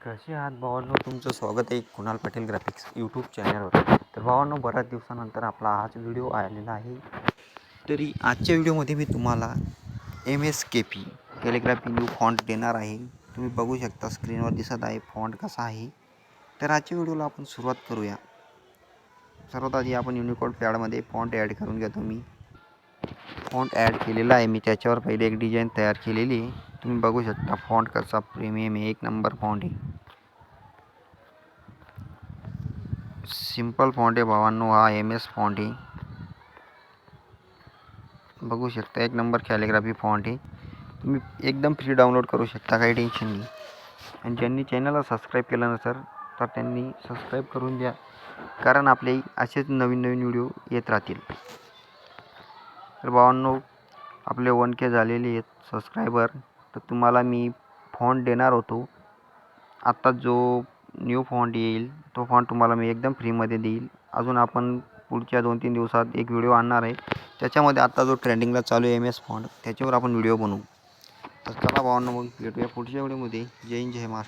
कसे आहात भावांनो, तुमचं स्वागत आहे कुणाल पटेल ग्राफिक्स यूट्यूब चॅनलवर. तर भावांनो, बऱ्याच दिवसानंतर आपला हाच व्हिडिओ आलेला आहे. तरी आजच्या व्हिडिओमध्ये मी तुम्हाला MSKP कॅलिग्राफी न्यू फॉन्ट देणार आहे. तुम्ही बघू शकता स्क्रीनवर दिसत आहे फॉन्ट कसा आहे. तर आजच्या व्हिडिओला आपण सुरुवात करूया. सर्वात आधी आपण युनिकोड पॅडमध्ये फॉन्ट ॲड करून घेतो. मी फॉन्ट ॲड केलेला आहे. मी त्याच्यावर पहिले एक डिझाईन तयार केलेली आहे. तुम्ही बघू शकता फॉन्ट कसा प्रीमियम आहे, एक नंबर फॉन्ट आहे. सिंपल फॉन्ट आहे भावांनो, हा MS फॉन्ट आहे. बघू शकता एक नंबर कॅलिग्राफी फॉन्ट आहे. तुम्ही एकदम फ्री डाउनलोड करू शकता, काही टेन्शन नाही. आणि ज्यांनी चॅनलला सबस्क्राईब केलं नसेल तर त्यांनी सबस्क्राईब करून द्या, कारण आपले असेच नवीन नवीन व्हिडिओ येत राहतील. तर भावांनो, आपले 1K झालेले आहेत सबस्क्रायबर. तर तुम्हाला मी फॉन्ट देणार होतो. आत्ता जो न्यू फॉन्ट येईल तो फॉन्ट तुम्हाला मी एकदम फ्रीमध्ये देईल. अजून आपण पुढच्या 2-3 दिवसात एक व्हिडिओ आणणार आहे. त्याच्यामध्ये आत्ता जो ट्रेंडिंगला चालू आहे MS फॉन्ट, त्याच्यावर आपण व्हिडिओ बनवू. तर चला भावांनो, मग भेटूया पुढच्या व्हिडिओमध्ये. जय हिंद, जय महाराष्ट्र.